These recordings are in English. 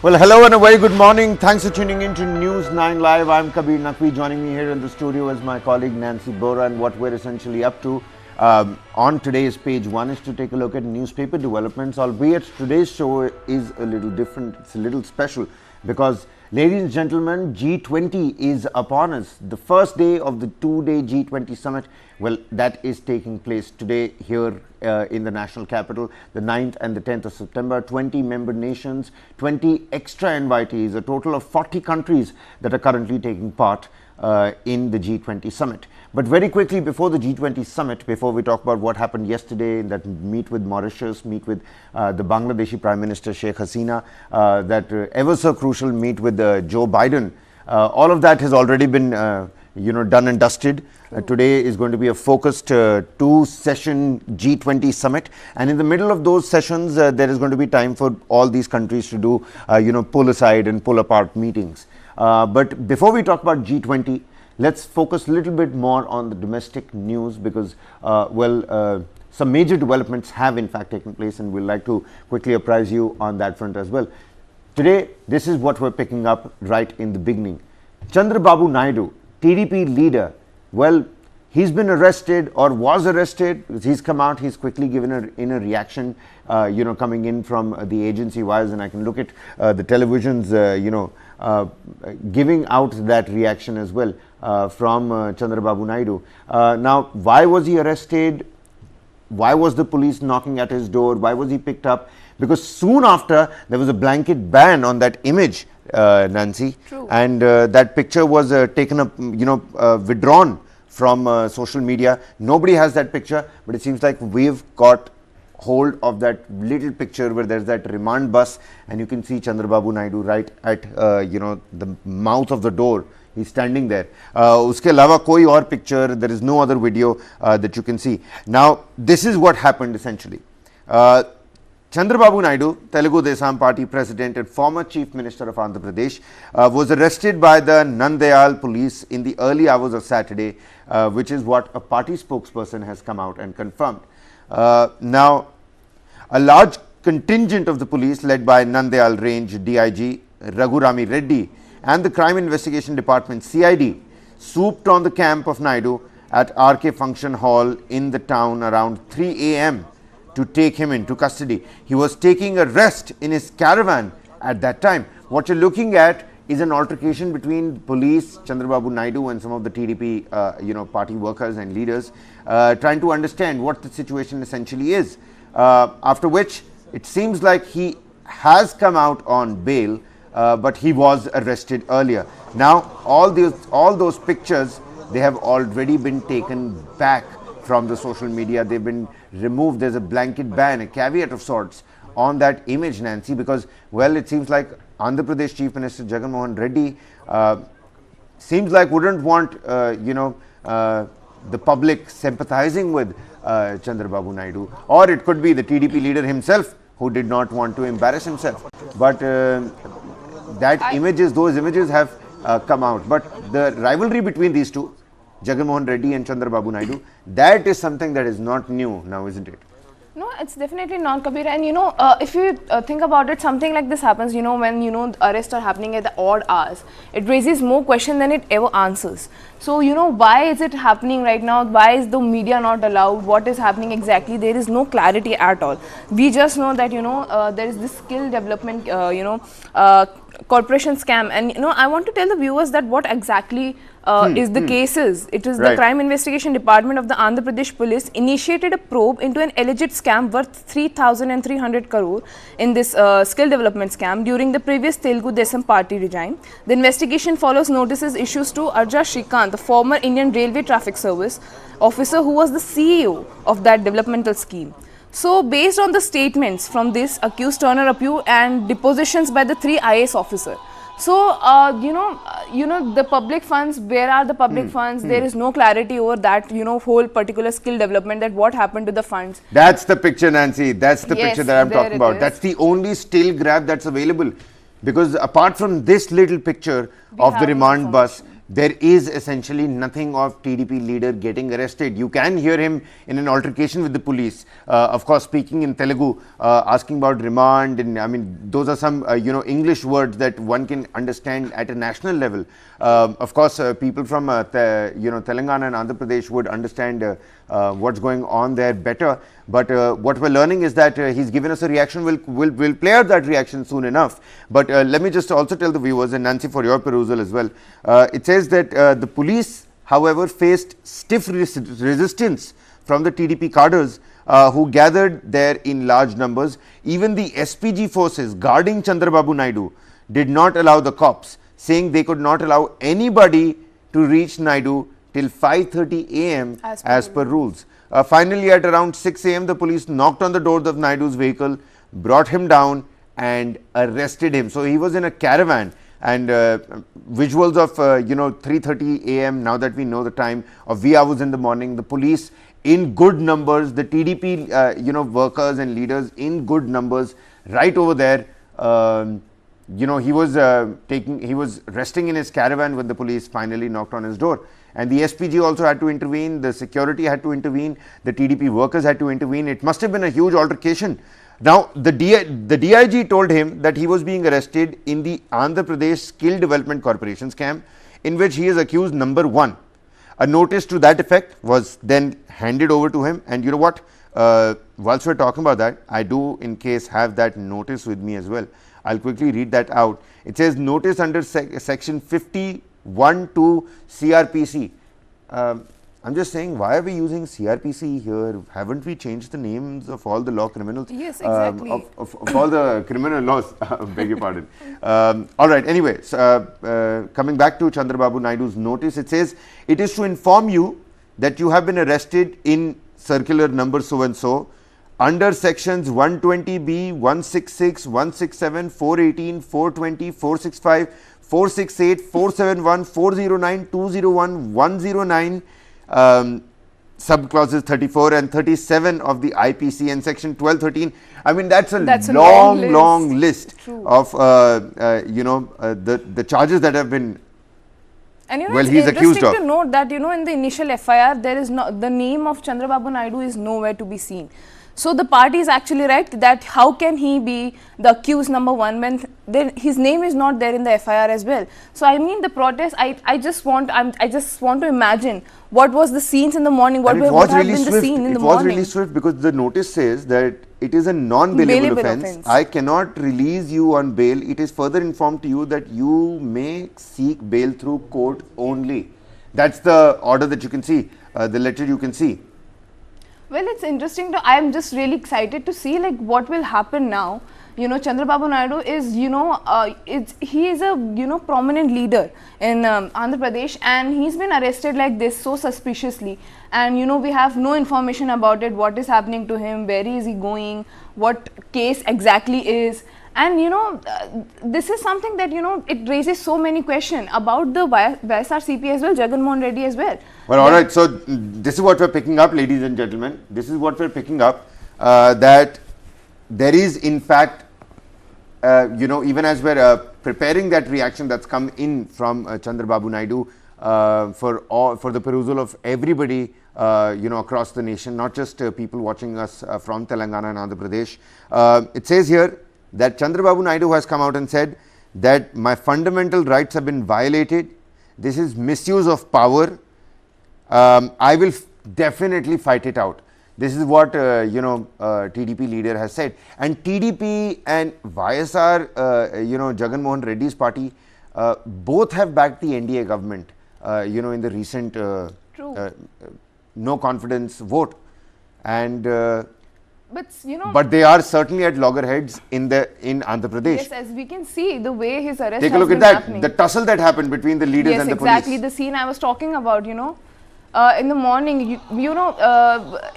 Well, hello and a very good morning. Thanks for tuning in to News 9 Live. I'm Kabir Naqvi. Joining me here in the studio is my colleague Nancy Bora, and what we're essentially up to on today's page one is to take a look at newspaper developments, albeit today's show is a little different. It's a little special because, ladies and gentlemen, G20 is upon us. The first day of the two-day G20 summit, well, that is taking place today here in the national capital, the 9th and the 10th of September. 20 member nations, 20 extra invitees, a total of 40 countries that are currently taking part in the G20 summit. But very quickly, before the G20 summit, before we talk about what happened yesterday in that meet with Mauritius, meet with the Bangladeshi Prime Minister Sheikh Hasina, that ever so crucial meet with Joe Biden, all of that has already been done and dusted. Today is going to be a focused two-session G20 summit, and in the middle of those sessions there is going to be time for all these countries to do pull aside and pull apart meetings. But before we talk about G20, let's focus a little bit more on the domestic news because some major developments have in fact taken place, and we'd like to quickly apprise you on that front as well. Today, this is what we're picking up right in the beginning. Chandrababu Naidu, TDP leader, well, he's been arrested or was arrested. He's come out, he's quickly given a reaction, coming in from the agency wise, and I can look at the televisions, giving out that reaction as well from Chandrababu Naidu. Now, why was he arrested? Why was the police knocking at his door? Why was he picked up? Because soon after, there was a blanket ban on that image, Nancy. True. And that picture was taken up, withdrawn from social media. Nobody has that picture, but it seems like we've got hold of that little picture where there's that remand bus, and you can see Chandrababu Naidu right at the mouth of the door. He's standing there. Uske alawa koi aur picture, there is no other video that you can see. Now, this is what happened essentially. Chandrababu Naidu, Telugu Desam Party president and former chief minister of Andhra Pradesh, was arrested by the Nandyal police in the early hours of Saturday, which is what a party spokesperson has come out and confirmed. Now, a large contingent of the police led by Nandyal Range DIG Raghurami Reddy and the Crime Investigation Department CID swooped on the camp of Naidu at RK Function Hall in the town around 3 a.m. to take him into custody. He was taking a rest in his caravan at that time. What you're looking at is an altercation between police, Chandrababu Naidu, and some of the TDP party workers and leaders, trying to understand what the situation essentially is. After which, it seems like he has come out on bail, but he was arrested earlier. Now, all those pictures, they have already been taken back from the social media. They've been removed. There's a blanket ban, a caveat of sorts on that image, Nancy, because, well, it seems like Andhra Pradesh Chief Minister Jagan Mohan Reddy seems like wouldn't want, the public sympathizing with Chandrababu Naidu, or it could be the TDP leader himself who did not want to embarrass himself. But those images have come out. But the rivalry between these two, Jagan Mohan Reddy and Chandrababu Naidu, that is something that is not new now, isn't it? No, it's definitely not, Kabir. And if you think about it, something like this happens, when, arrests are happening at the odd hours. It raises more questions than it ever answers. So, why is it happening right now? Why is the media not allowed? What is happening exactly? There is no clarity at all. We just know that, there is this skill development, corporation scam. And, I want to tell the viewers that what exactly is the case is. It is the Crime Investigation Department of the Andhra Pradesh Police initiated a probe into an alleged scam worth 3,300 crore in this skill development scam during the previous Telugu Desam Party regime. The investigation follows notices issued to Arja Shrikant, the former Indian Railway Traffic Service officer who was the CEO of that developmental scheme. So, based on the statements from this accused Turner Appew and depositions by the 3 IAS officers. So, the public funds, where are the public funds? There is no clarity over that, whole particular skill development, that what happened to the funds. That's the picture, Nancy. That's the picture that I'm talking about. That's the only still grab that's available. Because apart from this little picture of the remand bus, there is essentially nothing of TDP leader getting arrested. You can hear him in an altercation with the police, of course speaking in Telugu, asking about remand, and I mean those are some English words that one can understand at a national level. Of course people from Telangana and Andhra Pradesh would understand what's going on there better, but what we're learning is that he's given us a reaction. We'll play out that reaction soon enough, but let me just also tell the viewers, and Nancy, for your perusal as well, it says that the police however faced stiff resistance from the TDP cadres who gathered there in large numbers. Even the SPG forces guarding Chandrababu Naidu did not allow the cops, saying they could not allow anybody to reach Naidu till 5:30 a.m. as per rules. Finally, at around 6 a.m., the police knocked on the doors of Naidu's vehicle, brought him down and arrested him. So he was in a caravan, and visuals of 3:30 a.m. now that we know the time of wee hours in the morning, the police in good numbers, the TDP workers and leaders in good numbers right over there. He was resting in his caravan when the police finally knocked on his door, and the SPG also had to intervene, the security had to intervene, the TDP workers had to intervene. It must have been a huge altercation. Now the DIG told him that he was being arrested in the Andhra Pradesh Skill Development Corporation scam, in which he is accused number 1. A notice to that effect was then handed over to him, and you know what, whilst we're talking about that, I do in case have that notice with me as well. I'll quickly read that out. It says notice under section 51(2) CRPC. I'm just saying, why are we using CRPC here? Haven't we changed the names of all the law criminals? Yes, exactly. Of all the criminal laws, beg your pardon. All right, anyway, so, coming back to Chandrababu Naidu's notice, it says, it is to inform you that you have been arrested in circular number so and so, under sections 120B, 166, 167, 418, 420, 465, 468, 471, 409, 201, 109, subclauses 34 and 37 of the IPC, and section 1213. I mean, that's a long list of the charges that have been, and well, he's accused of. Interesting to note that in the initial FIR there is the name of Chandrababu Naidu is nowhere to be seen. So the party is actually right that how can he be the accused number 1 when his name is not there in the FIR as well. So I mean the protest, I just want to imagine what was the scenes in the morning, what would have been the scene in the morning. It was really swift because the notice says that it is a non-bailable offence. I cannot release you on bail. It is further informed to you that you may seek bail through court only. That's the order that you can see, the letter you can see. Well, it's interesting. I am just really excited to see like what will happen now. Chandrababu Naidu is, he is a, prominent leader in Andhra Pradesh, and he's been arrested like this so suspiciously. And, we have no information about it, what is happening to him, where is he going, what case exactly is. And, this is something that, it raises so many questions about the YSRCP as well, Jagan Mohan Reddy as well. Well, all right. So, this is what we're picking up, ladies and gentlemen. This is what we're picking up, that there is in fact, even as we're preparing that reaction that's come in from Chandrababu Naidu for the perusal of everybody, across the nation, not just people watching us from Telangana and Andhra Pradesh. It says here that Chandrababu Naidu has come out and said that my fundamental rights have been violated. This is misuse of power. I will definitely fight it out. This is what TDP leader has said, and TDP and YSR, Jagan Mohan Reddy's party, both have backed the NDA government, in the recent no confidence vote, and but they are certainly at loggerheads in Andhra Pradesh. Yes, as we can see, the way his arrest Take a look at that, the tussle that happened between the leaders and the police. Yes, exactly, the scene I was talking about, in the morning,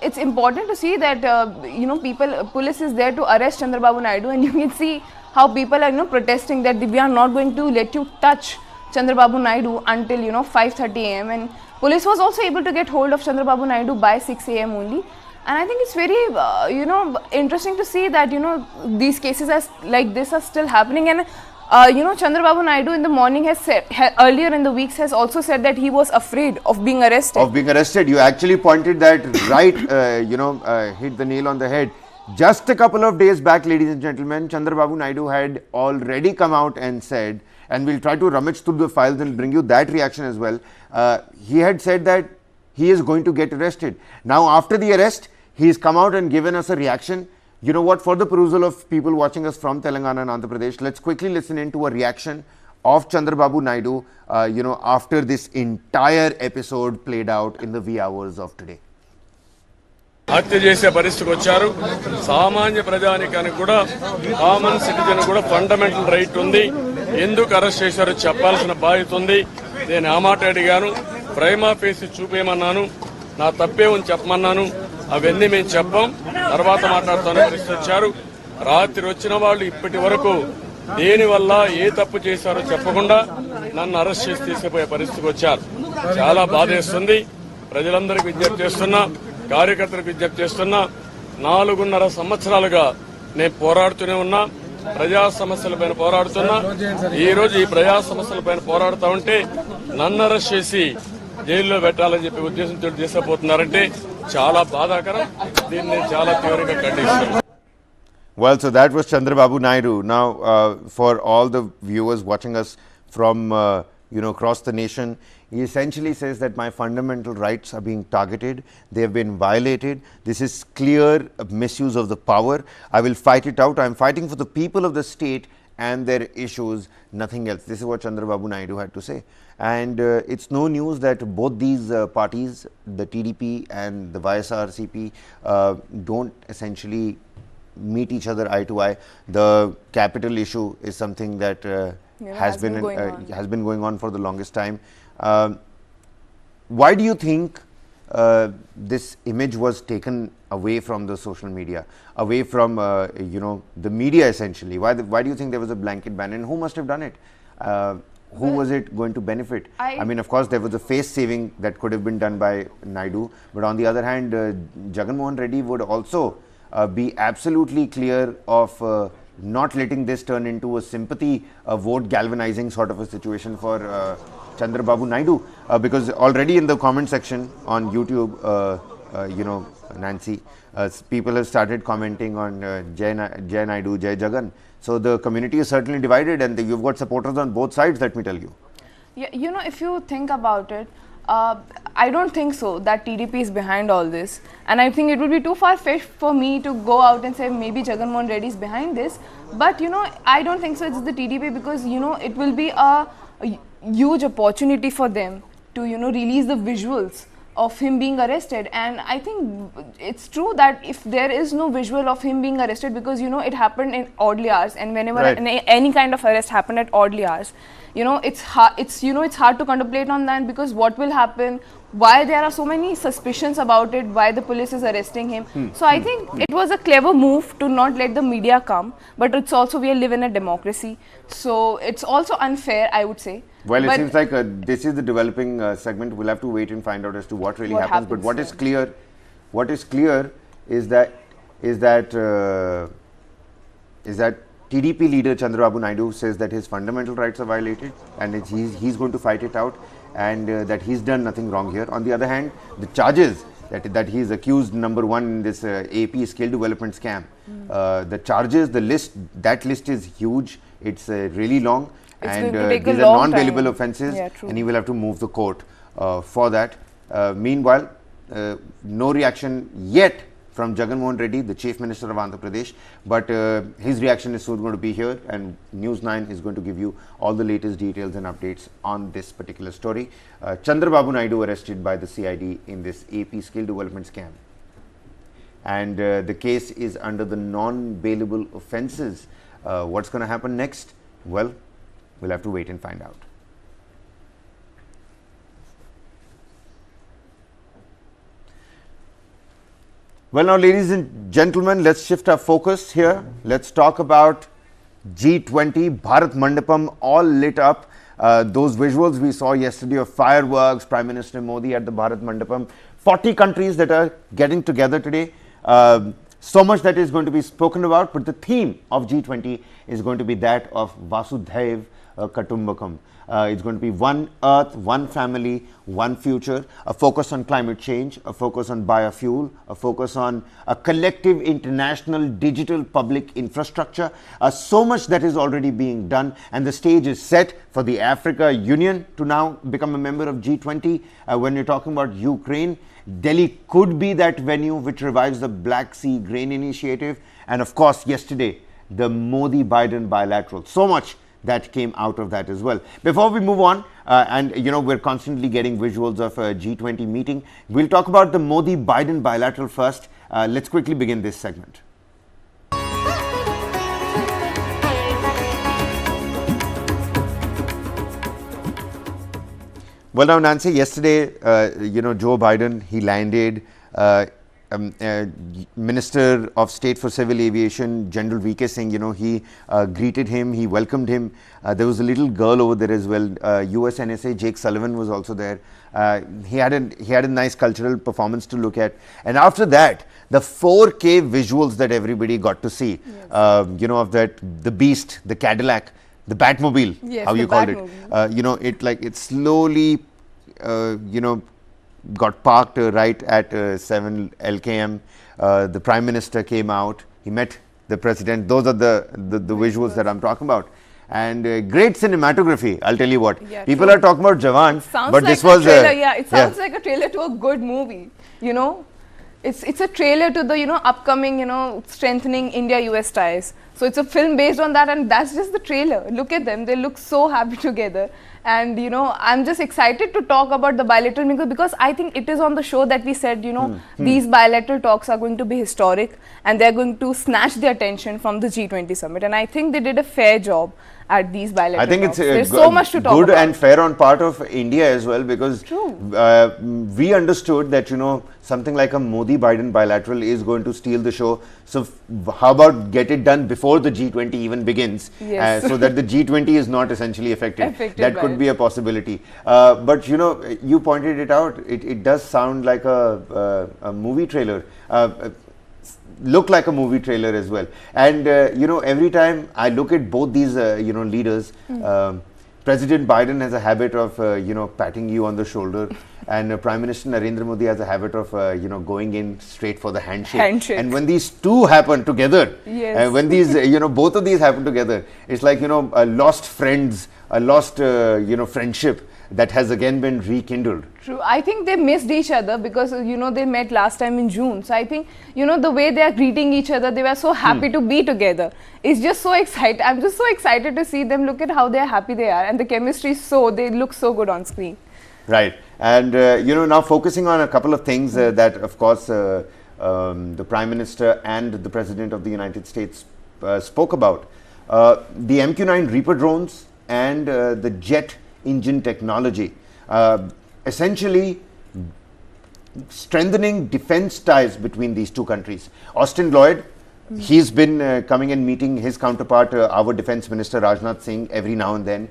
it's important to see that, police is there to arrest Chandrababu Naidu, and you can see how people are, protesting that we are not going to let you touch Chandrababu Naidu until, 5:30 a.m. And police was also able to get hold of Chandrababu Naidu by 6 a.m. only. And I think it's very, interesting to see that, these cases like this are still happening. And Chandrababu Naidu in the morning has said, earlier in the weeks has also said that he was afraid of being arrested. Of being arrested. You actually pointed that right, hit the nail on the head. Just a couple of days back, ladies and gentlemen, Chandrababu Naidu had already come out and said, and we'll try to rummage through the files and bring you that reaction as well. He had said that he is going to get arrested. Now, after the arrest, he's come out and given us a reaction. You know what, for the perusal of people watching us from Telangana and Andhra Pradesh, let's quickly listen into a reaction of Chandrababu Naidu, after this entire episode played out in the wee hours of today. హత్య చేసే పరిస్థితికి వచ్చారు. సామాన్య ప్రజానికానికి కూడా, common citizen కూడా fundamental right ఉంది. ఎందుకు అరెస్ట్ చేశారో చెప్పాల్సిన బాధ్యత ఉంది. నేను ఆ మాట అడిగాను. ప్రైమా ఫేసి చూపేయమన్నాను. నా తప్పే ఉంది చెప్పమన్నాను. అవన్నీ మేము చెప్పాం, తర్వాత మాట్లాడుతాను పరిస్థితి వచ్చారు. రాత్రి వచ్చిన వాళ్ళు ఇప్పటి వరకు దేనివల్ల ఏ తప్పు చేశారో చెప్పకుండా నన్ను అరెస్ట్ చేసి తీసుకుపోయే పరిస్థితికి వచ్చారు. చాలా బాధేస్తుంది. ప్రజలందరికీ విజ్ఞప్తి చేస్తున్నా, కార్యకర్తలకు విజ్ఞప్తి చేస్తున్నా, 4.5 సంవత్సరాలుగా నేను పోరాడుతూనే ఉన్నా. ప్రజా సమస్యలపైన పోరాడుతున్నా. ఈ రోజు ఈ ప్రజా సమస్యలపైన పోరాడుతూ ఉంటే నన్ను అరెస్ట్ చేసి జైల్లో పెట్టాలని చెప్పి ఉద్దేశంతో చేసపోతున్నారంటే చాలా బాధాకరం. దీన్ని చాలా తీవ్రంగా ఖండిస్తున్నాను. Well, so that was Chandrababu Naidu. Now, for all the viewers watching us from across the nation, he essentially says that my fundamental rights are being targeted. They have been violated. This is clear misuse of the power. I will fight it out. I am fighting for the people of the state and their issues, nothing else. This is what Chandrababu Naidu had to say. And it's no news that both these parties, the TDP and the YSRCP, don't essentially meet each other eye to eye. The capital issue is something that has been going on for the longest time. Why do you think this image was taken away from the social media, away from the media essentially? Why do you think there was a blanket ban, and who must have done it? Who was it going to benefit? I mean, of course, there was a face saving that could have been done by Naidu, but on the other hand, Jagan Mohan Reddy would also be absolutely clear of not letting this turn into a sympathy vote galvanizing sort of a situation for Chandrababu Naidu, because already in the comment section on YouTube, Nancy, people have started commenting on Jai Naidu, Jai Jagan. So the community is certainly divided, and you've got supporters on both sides, let me tell you. Yeah, if you think about it, I don't think so that TDP is behind all this, and I think it would be too far-fetched for me to go out and say maybe Jagan Mohan Reddy is behind this. But I don't think so. It's the TDP, because it will be a huge opportunity for them to release the visuals of him being arrested. And I think it's true that if there is no visual of him being arrested, because it happened in oddly hours, and whenever any kind of arrest happened at oddly hours, it's hard to contemplate on that, because what will happen, why there are so many suspicions about it, why the police is arresting him. So I think it was a clever move to not let the media come, but it's also, we live in a democracy, so it's also unfair, I would say. Well, it seems like this is the developing segment. We'll have to wait and find out as to what really happens. But what is clear is that TDP leader Chandrababu Naidu says that his fundamental rights are violated, and he's going to fight it out, and that he's done nothing wrong here. On the other hand, the charges that he's accused, number one in this AP skill development scam, the charges, that list is huge. It's really long. And these are non-bailable offences, and he will have to move the court for that. Meanwhile, no reaction yet from Jagan Mohan Reddy, the Chief Minister of Andhra Pradesh, but his reaction is soon going to be here, and News 9 is going to give you all the latest details and updates on this particular story. Chandrababu Naidu arrested by the CID in this AP skill development scam, and the case is under the non-bailable offences. What's going to happen next? Well, we'll have to wait and find out. Well, now, ladies and gentlemen, let's shift our focus here. Let's talk about G-20, Bharat Mandapam, all lit up. Those visuals we saw yesterday of fireworks, Prime Minister Modi at the Bharat Mandapam, 40 countries that are getting together today. So much that is going to be spoken about, but the theme of G-20 is going to be that of Vasudhaiv Kutumbakam. It's going to be one earth, one family, one future, a focus on climate change, a focus on biofuel, a focus on a collective international digital public infrastructure. So much that is already being done, and the stage is set for the Africa Union to now become a member of G20. When you're talking about Ukraine, Delhi could be that venue which revives the Black Sea Grain Initiative, and of course yesterday the Modi-Biden bilateral. So much that came out of that as well. Before we move on, and you know, we're constantly getting visuals of a G20 meeting. We'll talk about the Modi-Biden bilateral first. Let's quickly begin this segment. Well, now, Nancy, yesterday, you know, Joe Biden, he landed. Minister of State for Civil Aviation, General V.K. Singh, you know, he greeted him, he welcomed him. There was a little girl over there as well. USNSA Jake Sullivan was also there. He had a nice cultural performance to look at. And after that, the 4K visuals that everybody got to see, yes. You know, of that, the beast, the Cadillac, the Batmobile, yes, how you called it. You know, it slowly, you know, got parked right at 7 LKM. The Prime Minister came out. He met the President. Those are the visuals that I'm talking about. And great cinematography, I'll tell you what. Yeah, people are talking about Jawan, but like this was a trailer, yeah, it sounds like a trailer to a good movie, you know. It's a trailer to the, you know, upcoming, you know, strengthening India-US ties. So it's a film based on that, and that's just the trailer. Look at them. They look so happy together. And, you know, I'm just excited to talk about the bilateral meeting because I think it is on the show that we said, you know, these bilateral talks are going to be historic and they're going to snatch the attention from the G20 summit. And I think they did a fair job at these bilateral I think talks. It's There's so much to talk good about. And fair on part of India as well, because we understood that, you know, something like a Modi-Biden bilateral is going to steal the show. So how about get it done before the G20 even begins, yes. So that the G20 is not essentially affected. That could be a possibility. But, you know, you pointed it out. It does sound like a movie trailer. Look like a movie trailer as well. And you know, every time I look at both these you know, leaders, President Biden has a habit of you know, patting you on the shoulder, and Prime Minister Narendra Modi has a habit of you know, going in straight for the handshake. And when these two happen together, yes. When these you know, both of these happen together, it's like, you know, lost friends, a lost you know, friendship that has again been rekindled. True. I think they missed each other because, you know, they met last time in June. So I think, you know, the way they are greeting each other, they were so happy to be together. It's just so exciting. I'm just so excited to see them. Look at how they're happy they are. And the chemistry is they look so good on screen. Right. And, you know, now focusing on a couple of things that, of course, the Prime Minister and the President of the United States spoke about. The MQ-9 Reaper drones and the jet engine technology, essentially strengthening defense ties between these two countries. Austin Lloyd, he's been coming and meeting his counterpart, our Defense Minister Rajnath Singh, every now and then,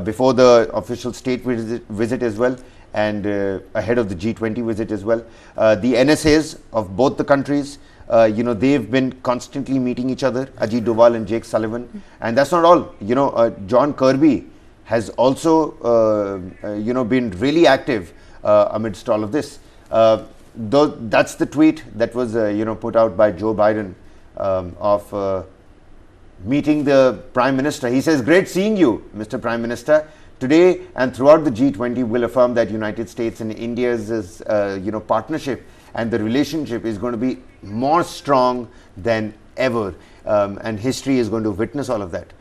before the official state visit as well, and ahead of the G20 visit as well. The NSAs of both the countries, you know, they've been constantly meeting each other, Ajit Doval and Jake Sullivan. And that's not all. You know, John Kirby has also, you know, been really active amidst all of this. Though that's the tweet that was, you know, put out by Joe Biden of meeting the Prime Minister. He says, "Great seeing you, Mr. Prime Minister. Today and throughout the G20 will affirm that United States and India's, you know, partnership and the relationship is going to be more strong than ever, and history is going to witness all of that."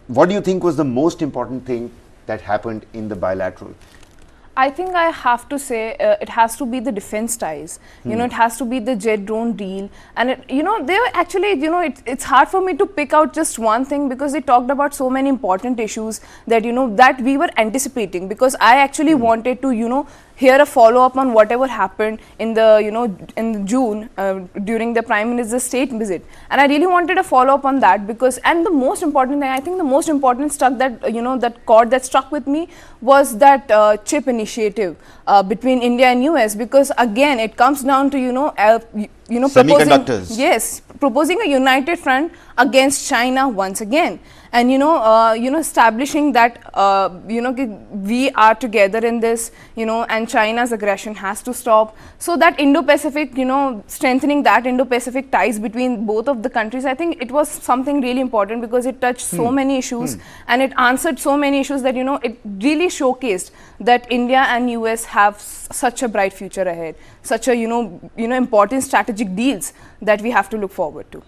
What do you think was the most important thing that happened in the bilateral? I think I have to say it has to be the defense ties. You know, it has to be the jet drone deal. And, you know, they were actually, you know, it's hard for me to pick out just one thing because they talked about so many important issues that, you know, that we were anticipating. Because I actually wanted to, you know, hear a follow-up on whatever happened in the, you know, in June during the Prime Minister's state visit. And I really wanted a follow-up on that because, and the most important thing, I think the most important stuff that, you know, that chord that struck with me was that chip initiative between India and US, because again, it comes down to, you know, Semiconductors. Proposing a united front against China once again, and establishing that we are together in this, and China's aggression has to stop. So that Indo-Pacific, strengthening that Indo-Pacific ties between both of the countries, I think it was something really important because it touched so many issues and it answered so many issues that it really showcased that India and US have such a bright future ahead, such a important strategic deals that we have to look forward to.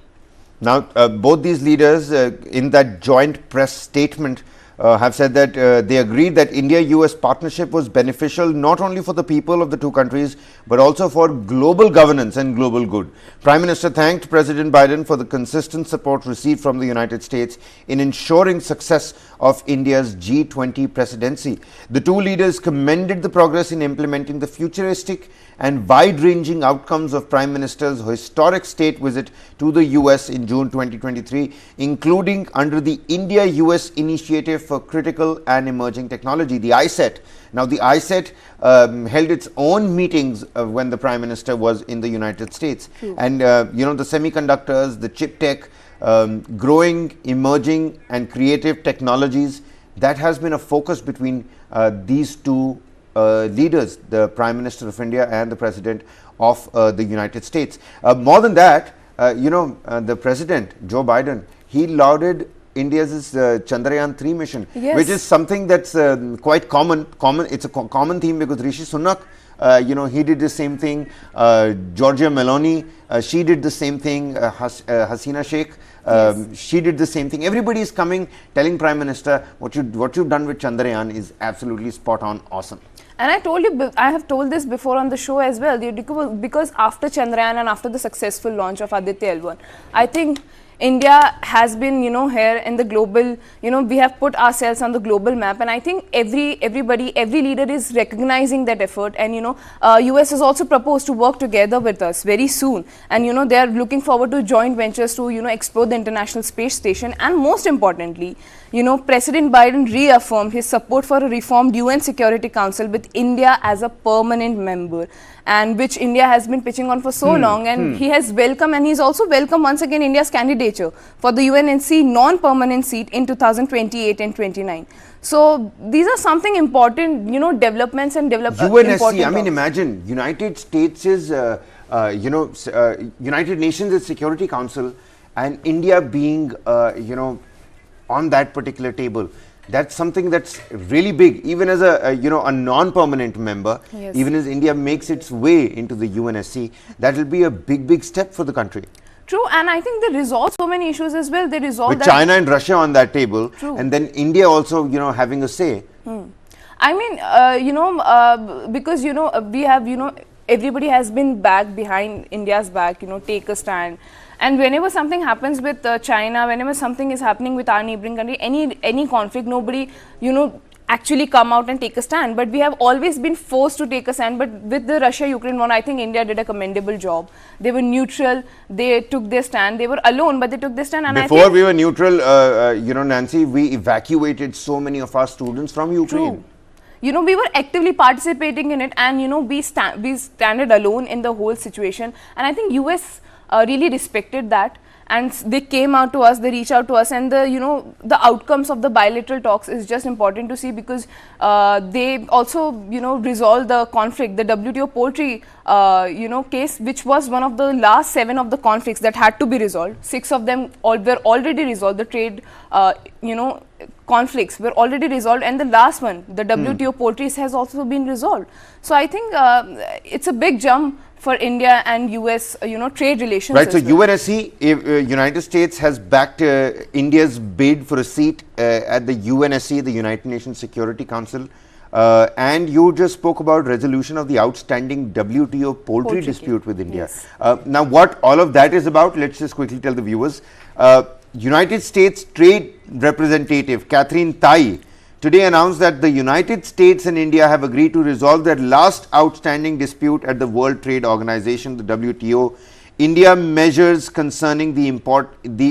Now, both these leaders in that joint press statement have said that they agreed that India-US partnership was beneficial not only for the people of the two countries, but also for global governance and global good. Prime Minister thanked President Biden for the consistent support received from the United States in ensuring success of India's G-20 presidency. The two leaders commended the progress in implementing the futuristic and wide-ranging outcomes of Prime Minister's historic state visit to the US in June 2023, including under the India-US Initiative for Critical and Emerging Technology, the ICET. Now, the ICET held its own meetings when the Prime Minister was in the United States. And, the semiconductors, the chip tech, growing, emerging and creative technologies, that has been a focus between these two leaders, the Prime Minister of India and the President of the United States. More than that, the President, Joe Biden, he lauded India's Chandrayaan-3 mission, which is something that's quite common. It's a common theme because Rishi Sunak, he did the same thing. Giorgia Meloni, she did the same thing. Hasina Sheikh, she did the same thing. Everybody is coming, telling Prime Minister, what you've done with Chandrayaan is absolutely spot on, awesome. And I have told this before on the show as well, because after Chandrayaan and after the successful launch of Aditya L1, I think India has been, here in the global, we have put ourselves on the global map, and I think every leader is recognizing that effort, and US has also proposed to work together with us very soon, and they are looking forward to joint ventures to explore the International Space Station. And most importantly, President Biden reaffirmed his support for a reformed UN Security Council with India as a permanent member, and which India has been pitching on for so long, and he has welcomed, and he's also welcomed once again India's candidature for the UNSC non-permanent seat in 2028 and 29. So these are something important, developments and UNSC, I mean, imagine United States is, United Nations Security Council, and India being, on that particular table. That's something that's really big, even as a non-permanent member. Yes. Even as India makes its way into the UNSC, that will be a big step for the country. True, and I think they resolve so many issues as well. They resolve with China and Russia on that table. True. And then India also, having a say. I mean, because we have, everybody has been behind India's back, take a stand. And whenever something happens with China, whenever something is happening with our neighboring country, any conflict, nobody, actually come out and take a stand. But we have always been forced to take a stand. But with the Russia-Ukraine war, I think India did a commendable job. They were neutral. They took their stand. They were alone, but they took their stand. And before we were neutral, Nancy, we evacuated so many of our students from Ukraine. True. We were actively participating in it, and we standed alone in the whole situation. And I think US really respected that, and they came out to us, they reached out to us, and the outcomes of the bilateral talks is just important to see, because they also resolved the conflict, the WTO poultry case, which was one of the last 7 of the conflicts that had to be resolved. 6 of them were already resolved. The trade conflicts were already resolved, and the last one, the WTO poultry, has also been resolved. So I think it's a big jump for India and US, trade relations. Right. So UNSC, United States has backed India's bid for a seat at the UNSC, the United Nations Security Council. And you just spoke about resolution of the outstanding WTO poultry dispute with India. Yes. Now, what all of that is about, let's just quickly tell the viewers. United States Trade Representative Catherine Tai today announced that the United States and India have agreed to resolve their last outstanding dispute at the World Trade Organization, the WTO. India measures concerning the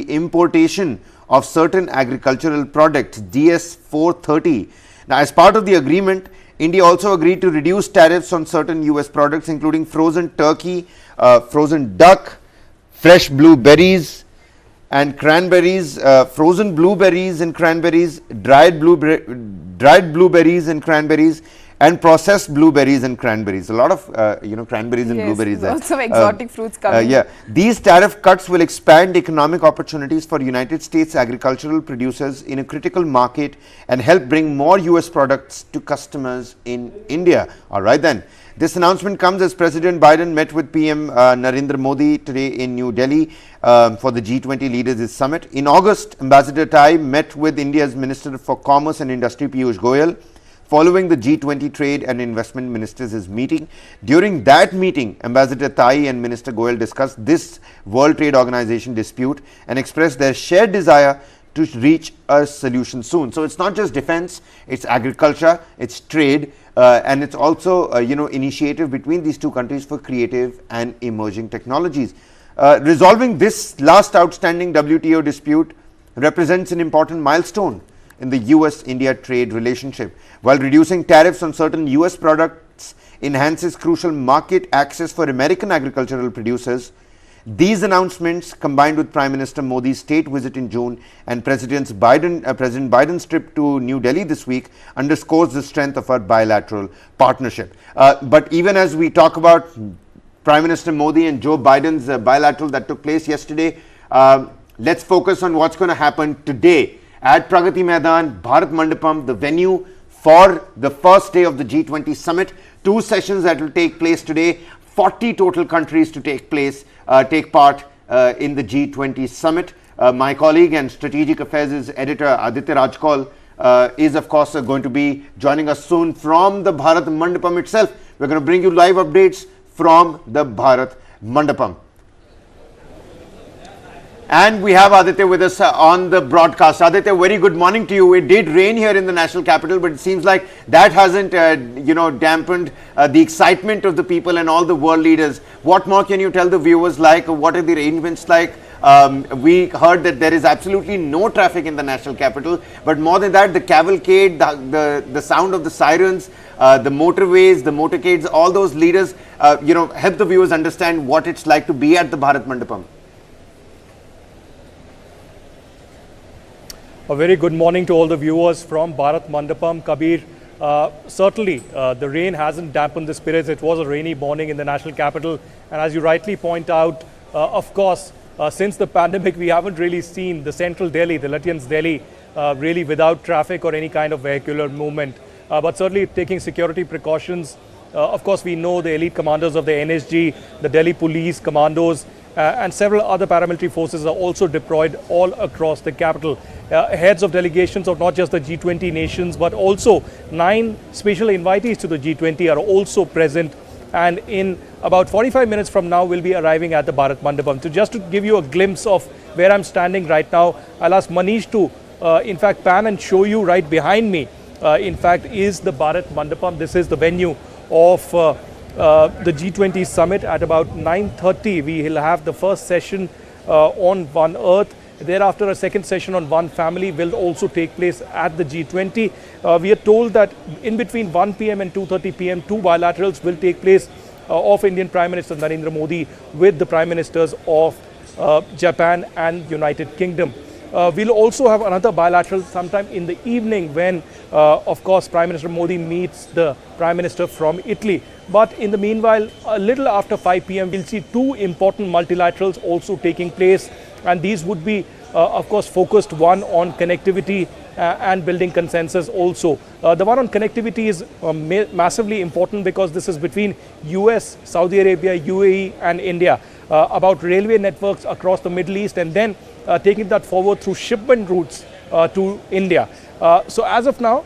importation of certain agricultural products, DS 430. Now, as part of the agreement, India also agreed to reduce tariffs on certain US products, including frozen turkey, frozen duck, fresh blueberries and cranberries, frozen blueberries and cranberries, dried blueberries and cranberries, and processed blueberries and cranberries. A lot of cranberries and blueberries. Lots of exotic fruits coming. Yeah, these tariff cuts will expand economic opportunities for United States agricultural producers in a critical market and help bring more US products to customers in India. All right then. This announcement comes as President Biden met with PM Narendra Modi today in New Delhi for the G20 Leaders Summit. In August, Ambassador Tai met with India's Minister for Commerce and Industry Piyush Goyal following the G20 Trade and Investment Ministers' meeting. During that meeting, Ambassador Tai and Minister Goyal discussed this World Trade Organization dispute and expressed their shared desire to reach a solution soon. So it's not just defense, it's agriculture, it's trade, and it's also initiative between these two countries for creative and emerging technologies. Resolving this last outstanding WTO dispute represents an important milestone in the US-India trade relationship, while reducing tariffs on certain US products enhances crucial market access for American agricultural producers. These announcements, combined with Prime Minister Modi's state visit in June and President Biden's trip to New Delhi this week, underscores the strength of our bilateral partnership. But even as we talk about Prime Minister Modi and Joe Biden's bilateral that took place yesterday, let's focus on what's going to happen today at Pragati Maidan, Bharat Mandapam, the venue for the first day of the G20 summit. 2 sessions that will take place today, 40 total countries to take part in the G20 summit. My colleague and Strategic Affairs editor Aditya Rajkol is of course going to be joining us soon from the Bharat Mandapam itself. We're going to bring you live updates from the Bharat Mandapam. And we have Aditya with us on the broadcast. Aditya, very good morning to you. It did rain here in the national capital, but it seems like that hasn't, dampened the excitement of the people and all the world leaders. What more can you tell the viewers like? What are the arrangements like? We heard that there is absolutely no traffic in the national capital, but more than that, the cavalcade, the sound of the sirens, the motorways, the motorcades, all those leaders, help the viewers understand what it's like to be at the Bharat Mandapam. A very good morning to all the viewers from Bharat Mandapam. Kabir, certainly the rain hasn't dampened the spirits. It was a rainy morning in the national capital, and as you rightly point out, of course, since the pandemic, we haven't really seen the central Delhi, the Lutyens Delhi, really without traffic or any kind of vehicular movement. But certainly taking security precautions. Of course, we know the elite commanders of the NSG, the Delhi police commandos, and several other paramilitary forces are also deployed all across the capital. Heads of delegations of not just the G20 nations, but also 9 special invitees to the G20 are also present. And in about 45 minutes from now, we'll be arriving at the Bharat Mandapam. So just to give you a glimpse of where I'm standing right now, I'll ask Manish to, in fact, pan and show you right behind me, in fact, is the Bharat Mandapam. This is the venue of the G20 summit. At about 9:30, we will have the first session on One Earth. Thereafter, a second session on One Family will also take place at the G20. We are told that in between 1 p.m. and 2:30 p.m., 2 bilaterals will take place of Indian Prime Minister Narendra Modi with the Prime Ministers of Japan and United Kingdom. We'll also have another bilateral sometime in the evening when, of course, Prime Minister Modi meets the Prime Minister from Italy. But in the meanwhile, a little after 5 p.m., we'll see 2 important multilaterals also taking place. And these would be, of course, focused, one on connectivity and building consensus also. The one on connectivity is massively important because this is between US, Saudi Arabia, UAE and India about railway networks across the Middle East, and then taking that forward through shipment routes to India. So as of now,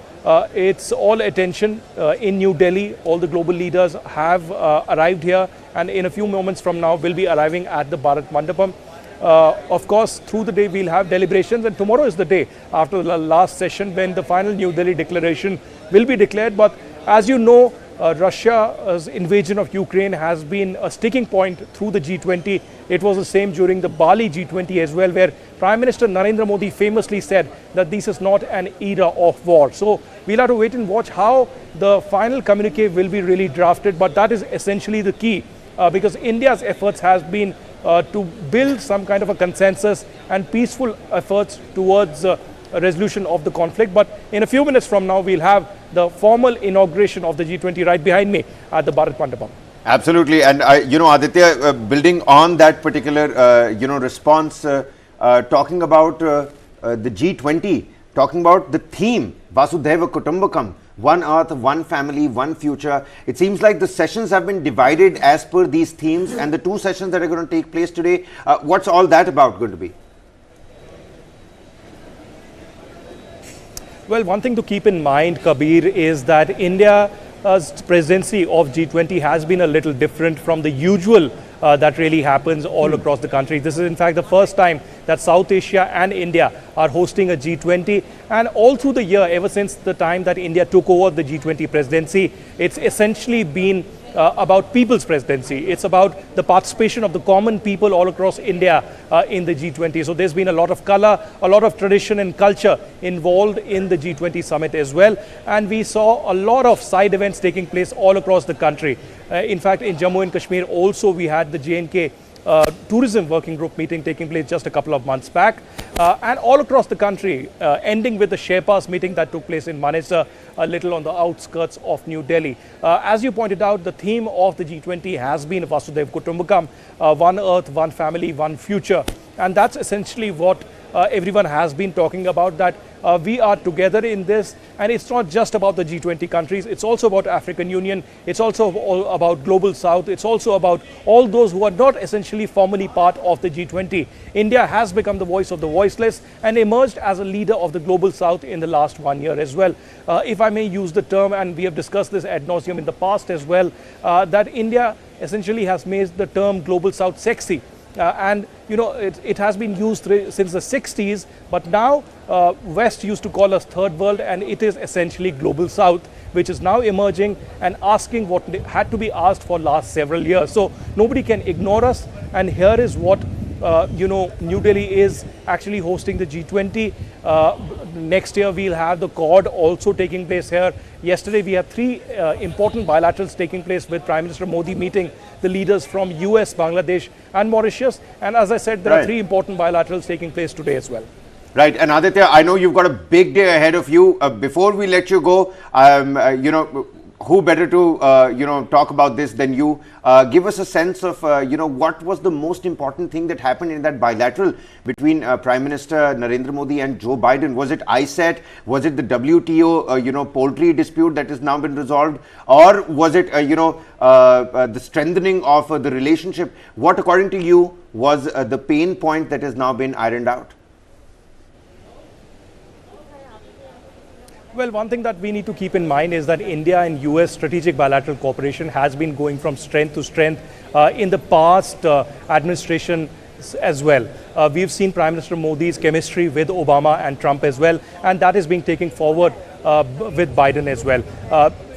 it's all attention in New Delhi. All the global leaders have arrived here, and in a few moments from now, will be arriving at the Bharat Mandapam. Of course, through the day we'll have deliberations, and tomorrow is the day after the last session when the final New Delhi declaration will be declared. But as you know, Russia's invasion of Ukraine has been a sticking point through the G20. It was the same during the Bali G20 as well, where Prime Minister Narendra Modi famously said that this is not an era of war. So we'll have to wait and watch how the final communique will be really drafted, but that is essentially the key because India's efforts has been to build some kind of a consensus and peaceful efforts towards a resolution of the conflict. But in a few minutes from now, we'll have the formal inauguration of the G20 right behind me at the Bharat Mandapam. Absolutely. And, Aditya, building on that particular, response, talking about the G20, talking about the theme, Vasudhaiva Kutumbakam, one earth, one family, one future. It seems like the sessions have been divided as per these themes, and the two sessions that are going to take place today, what's all that about going to be? Well, one thing to keep in mind, Kabir, is that India's presidency of G20 has been a little different from the usual that really happens all across the country. This is in fact the first time that South Asia and India are hosting a G20, and all through the year, ever since the time that India took over the G20 presidency, it's essentially been about people's presidency. It's about the participation of the common people all across India in the G20. So there's been a lot of color, a lot of tradition and culture involved in the G20 summit as well. And we saw a lot of side events taking place all across the country. In fact, in Jammu and Kashmir also we had the J&K tourism working group meeting taking place just a couple of months back, and all across the country, ending with the Sherpas meeting that took place in Manesar, a little on the outskirts of New Delhi. As you pointed out, the theme of the G20 has been Vasudhaiva Kutumbakam, one earth, one family, one future, and that's essentially what everyone has been talking about, that we are together in this, and it's not just about the G20 countries, it's also about African Union, it's also about Global South, it's also about all those who are not essentially formally part of the G20. India has become the voice of the voiceless and emerged as a leader of the Global South in the last 1 year as well. If I may use the term, and we have discussed this ad nauseum in the past as well, that India essentially has made the term Global South sexy. And it has been used since the 60s, but now West used to call us third world, and it is essentially Global South, which is now emerging and asking what had to be asked for last several years. So nobody can ignore us, and here is what New Delhi is actually hosting the G20. Next year we'll have the Quad also taking place here. Yesterday we had three important bilaterals taking place, with Prime Minister Modi meeting the leaders from US, Bangladesh and Mauritius. And as I said, there are three important bilaterals taking place today as well. Right. And Aditya, I know you've got a big day ahead of you. Before we let you go, who better to, talk about this than you? Give us a sense of, what was the most important thing that happened in that bilateral between Prime Minister Narendra Modi and Joe Biden? Was it ISET? Was it the WTO, poultry dispute that has now been resolved? Or was it, the strengthening of the relationship? What, according to you, was the pain point that has now been ironed out? Well, one thing that we need to keep in mind is that India and US strategic bilateral cooperation has been going from strength to strength in the past administration as well. We've seen Prime Minister Modi's chemistry with Obama and Trump as well, and that is being taken forward with Biden as well.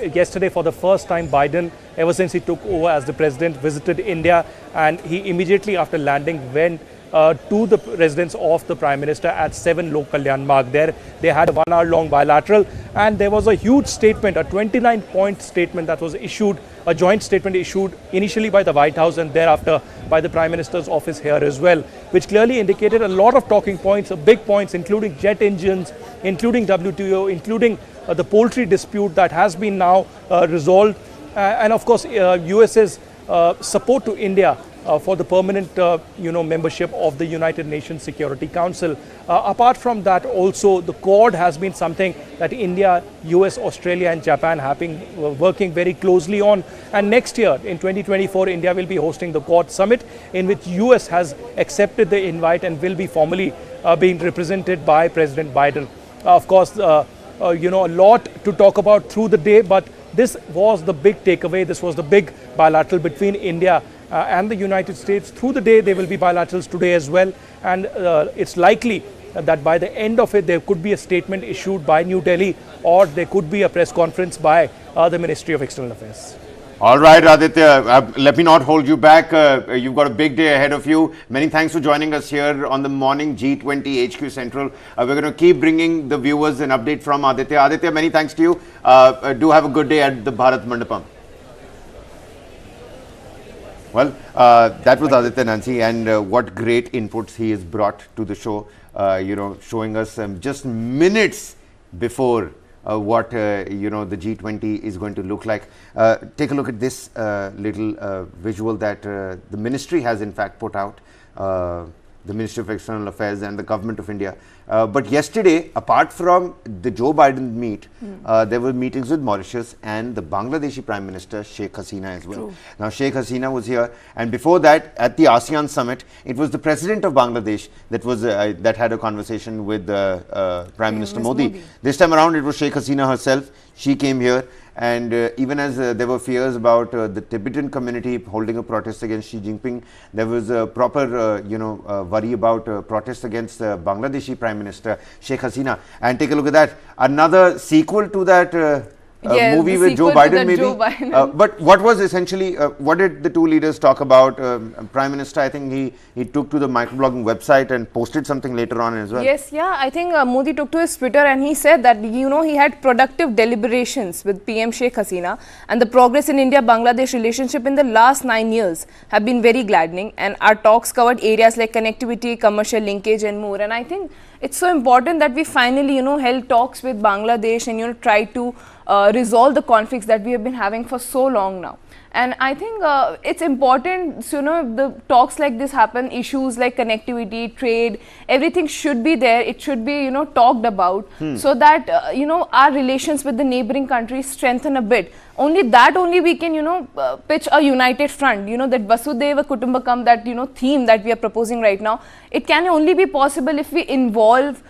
Yesterday, for the first time, Biden, ever since he took over as the president, visited India, and he immediately after landing went to the residence of the Prime Minister at 7 Lok Kalyan Marg. There they had a 1 hour long bilateral, and there was a huge statement, a 29-point statement that was issued, a joint statement issued initially by the White House and thereafter by the Prime Minister's office here as well, which clearly indicated a lot of talking points, big points, including jet engines, including WTO, including the poultry dispute that has been now resolved, and of course US's support to India for the permanent membership of the United Nations Security Council. Apart from that, also the Quad has been something that India, US, Australia and Japan have been working very closely on, and next year in 2024 India will be hosting the Quad summit, in which US has accepted the invite and will be formally being represented by President Biden. Of course, a lot to talk about through the day, but this was the big takeaway. This was the big bilateral between India and the United States. Through the day, there will be bilaterals today as well, and it's likely that by the end of it, there could be a statement issued by New Delhi, or there could be a press conference by the Ministry of External Affairs. All right, Aditya, let me not hold you back. You've got a big day ahead of you. Many thanks for joining us here on the morning G20 HQ Central. We're going to keep bringing the viewers an update from Aditya. Aditya, many thanks to you. Do have a good day at the Bharat Mandapam. Well, that was Aditya Nancy, and what great inputs he has brought to the show, showing us just minutes before what the G20 is going to look like. Take a look at this little visual that the ministry has in fact put out, the Ministry of External Affairs and the Government of India. But yesterday, apart from the Joe Biden meet, there were meetings with Mauritius and the Bangladeshi Prime Minister Sheikh Hasina as well. Now, Sheikh Hasina was here, and before that, at the ASEAN summit, it was the President of Bangladesh that was that had a conversation with Prime Minister Modi. This time around, it was Sheikh Hasina herself. She came here. And even as there were fears about the Tibetan community holding a protest against Xi Jinping, there was a proper, worry about protests against Bangladeshi Prime Minister Sheikh Hasina. And take a look at that. Another sequel to that movie with Joe Biden, maybe. But what was essentially, what did the two leaders talk about? Prime Minister, I think he took to the microblogging website and posted something later on as well. Yes, yeah, I think Modi took to his Twitter and he said that, he had productive deliberations with PM Sheikh Hasina, and the progress in India-Bangladesh relationship in the last 9 years have been very gladdening, and our talks covered areas like connectivity, commercial linkage and more. And I think it's so important that we finally, held talks with Bangladesh and, tried to resolve the conflicts that we have been having for so long now. And I think it's important, the talks like this happen, issues like connectivity, trade, everything should be there. It should be, talked about so that, our relations with the neighboring countries strengthen a bit. Only we can, pitch a united front, that Vasudhaiva Kutumbakam, that, theme that we are proposing right now. It can only be possible if we involve,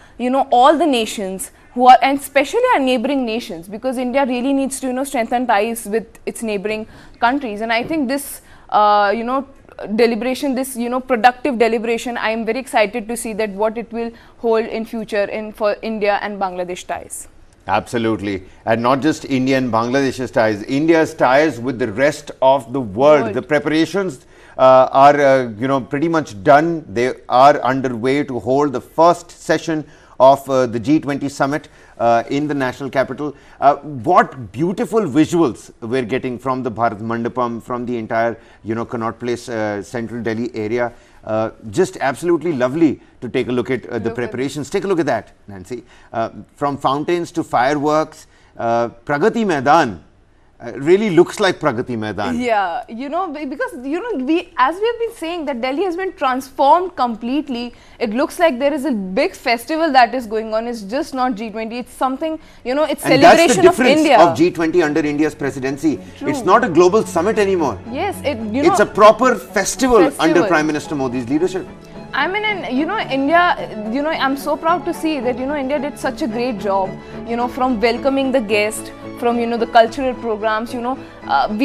all the nations who are, and especially our neighboring nations, because India really needs to, strengthen ties with its neighboring countries. And I think this, deliberation, this, productive deliberation, I am very excited to see that what it will hold in future for India and Bangladesh ties. Absolutely. And not just India and Bangladesh's ties, India's ties with the rest of the world. The preparations are, pretty much done. They are underway to hold the first session of the G20 summit in the national capital. What beautiful visuals we're getting from the Bharat Mandapam, from the entire, Connaught Place, Central Delhi area. Just absolutely lovely to take a look at the preparations. Take a look at that, Nancy. From fountains to fireworks, Pragati Maidan really looks like Pragati Maidan. Yeah, because, as we have been saying, that Delhi has been transformed completely. It looks like there is a big festival that is going on. It's just not G20. It's something, it's and celebration of India. That's the difference of G20 under India's presidency. True. It's not a global summit anymore. Yes, it's a proper festival under Prime Minister Modi's leadership. I mean, India, I'm so proud to see that, India did such a great job, from welcoming the guest, from, the cultural programs, we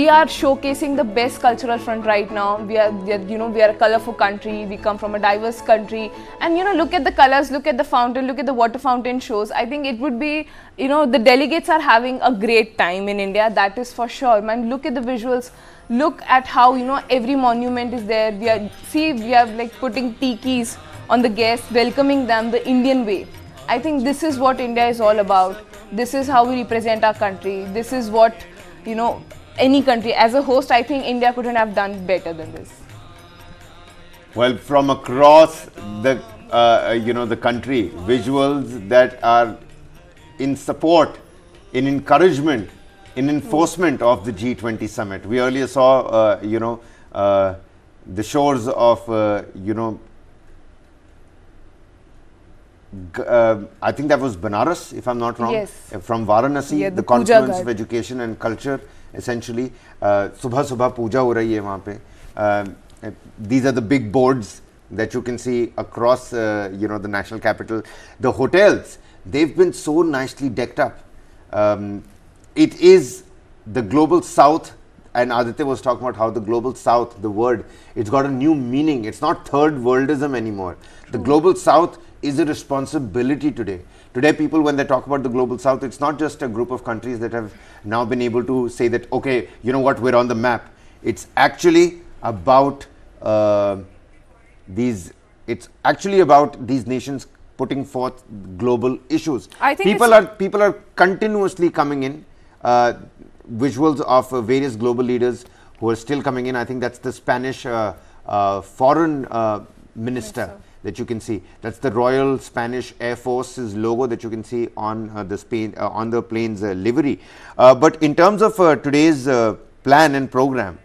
are showcasing the best cultural front right now. We are a colorful country. We come from a diverse country. And, look at the colors, look at the fountain, look at the water fountain shows. I think it would be, the delegates are having a great time in India. That is for sure. Man, look at the visuals. Look at how, every monument is there. We are like putting tikis on the guests, welcoming them the Indian way. I think this is what India is all about. This is how we represent our country. This is what, any country. As a host, I think India couldn't have done better than this. Well, from across the, the country, visuals that are in support, in encouragement, in enforcement of the G20 summit. We earlier saw, the shores of, I think that was Banaras, if I'm not wrong. Yes. From Varanasi, yeah, the confluence of education and culture, essentially. Subha puja ho rahi hai wahan pe. These are the big boards that you can see across, the national capital. The hotels, they've been so nicely decked up. It is the global south, and Aditya was talking about how the global south, the word, it's got a new meaning. It's not third worldism anymore. True. The global south is a responsibility today. Today, people, when they talk about the global south, it's not just a group of countries that have now been able to say that, okay, you know what, we're on the map. It's actually about these nations putting forth global issues. I think people are continuously coming in, visuals of various global leaders who are still coming in. I think that's the Spanish foreign minister that you can see. That's the Royal Spanish Air Force's logo that you can see on the plane's livery. But in terms of today's plan and program,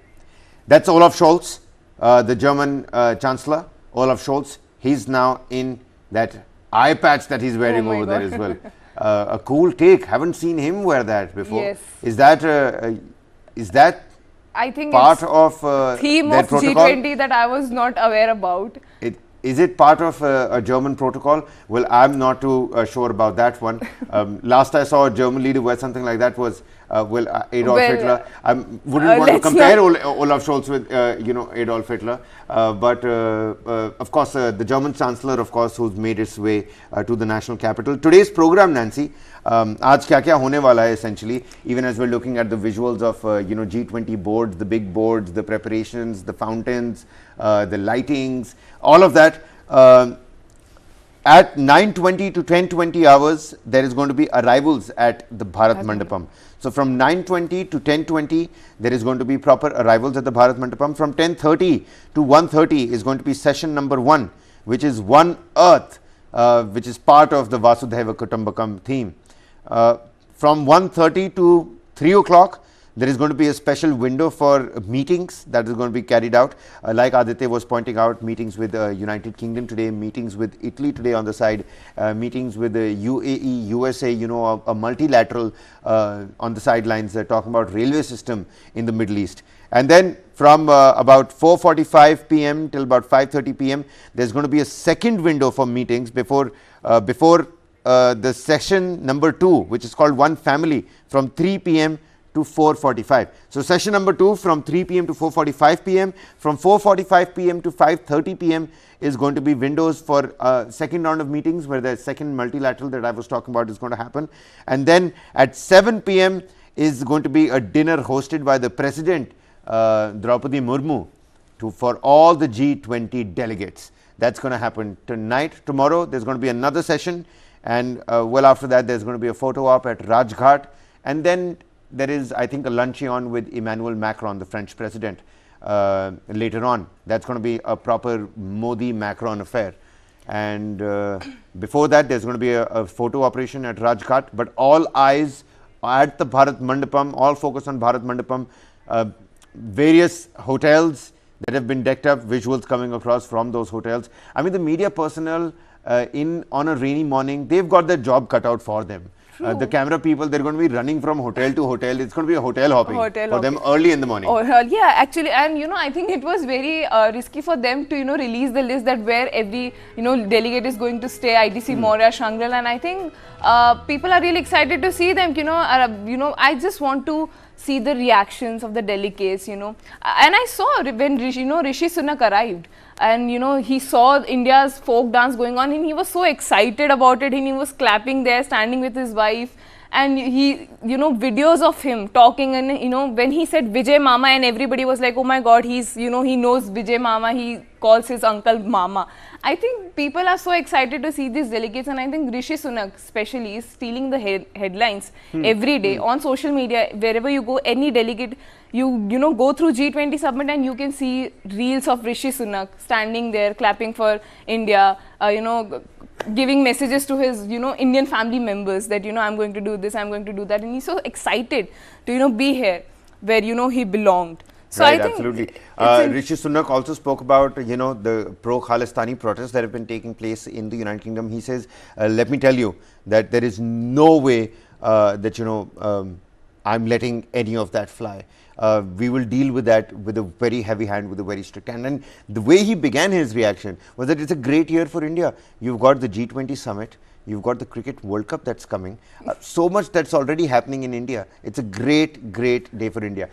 that's Olaf Scholz, the German Chancellor. Olaf Scholz, he's now in that eye patch that he's wearing over there as well. A cool take. Haven't seen him wear that before. Yes. Is that I think part it's of theme their of protocol? G20 that I was not aware about. Is it part of a German protocol? Well, I'm not too sure about that one. Last I saw a German leader wear something like that was Adolf Hitler. I wouldn't want to compare Olaf Scholz with Adolf Hitler, but of course the German Chancellor, of course, who's made its way to the national capital. Today's program, Nancy, आज क्या होने वाला है essentially, even as we're looking at the visuals of G20 boards, the big boards, the preparations, the fountains, the lightings, all of that. At 9:20 to 10:20 hours, there is going to be arrivals at the Bharat Mandapam. So from 9:20 to 10:20, there is going to be proper arrivals at the Bharat Mandapam. From 10:30 to 1:30 is going to be session number 1, which is One Earth, which is part of the Vasudhaiva Kutumbakam theme. From 1:30 to 3 o'clock, there is going to be a special window for meetings that is going to be carried out. Like Aditya was pointing out, meetings with United Kingdom today, meetings with Italy today on the side, meetings with the UAE, USA, a multilateral on the sidelines, talking about railway system in the Middle East. And then from about 4:45 p.m. till about 5:30 p.m., there's going to be a second window for meetings before the session number 2, which is called One Family, from 3 p.m. to 4:45. So session number 2 from 3 p.m. to 4:45 p.m. From 4:45 p.m. to 5:30 p.m. is going to be windows for second round of meetings, where the second multilateral that I was talking about is going to happen. And then at 7 p.m. is going to be a dinner hosted by the President, Draupadi Murmu, for all the G20 delegates. That's going to happen tonight. Tomorrow there's going to be another session, and well after that there's going to be a photo op at Rajghat, and then there is, I think, a luncheon with Emmanuel Macron, the French president, later on. That's going to be a proper Modi-Macron affair. And before that, there's going to be a photo operation at Rajghat. But all eyes at the Bharat Mandapam, all focus on Bharat Mandapam. Various hotels that have been decked up, visuals coming across from those hotels. I mean, the media personnel on a rainy morning, they've got their job cut out for them. The camera people, they're going to be running from hotel to hotel. It's going to be a hotel hopping for them early in the morning. Yeah, actually, and I think it was very risky for them to release the list that where every delegate is going to stay, ITC Moria, Shangri-La, and I think people are really excited to see them. I just want to see the reactions of the delegates. And I saw when Rishi Sunak arrived, and he saw India's folk dance going on, and he was so excited about it, and he was clapping there, standing with his wife, and he videos of him talking, and when he said Vijay Mama, and everybody was like, oh my god, he's he knows Vijay Mama, he calls his uncle Mama. I think people are so excited to see these delegates, and I think Rishi Sunak especially is stealing the headlines every day on social media. Wherever you go, any delegate, you go through G20 summit and you can see reels of Rishi Sunak standing there clapping for India, giving messages to his Indian family members that I'm going to do this, I'm going to do that, and he's so excited to be here where he belonged. So right, I think absolutely. Rishi Sunak also spoke about the pro-Khalistani protests that have been taking place in the United Kingdom. He says, let me tell you that there is no way that I'm letting any of that fly. We will deal with that with a very heavy hand, with a very strict hand. And the way he began his reaction was that it's a great year for India. You've got the G20 summit, You've got the Cricket World Cup that's coming. So much that's already happening in India. It's a great, great day for India.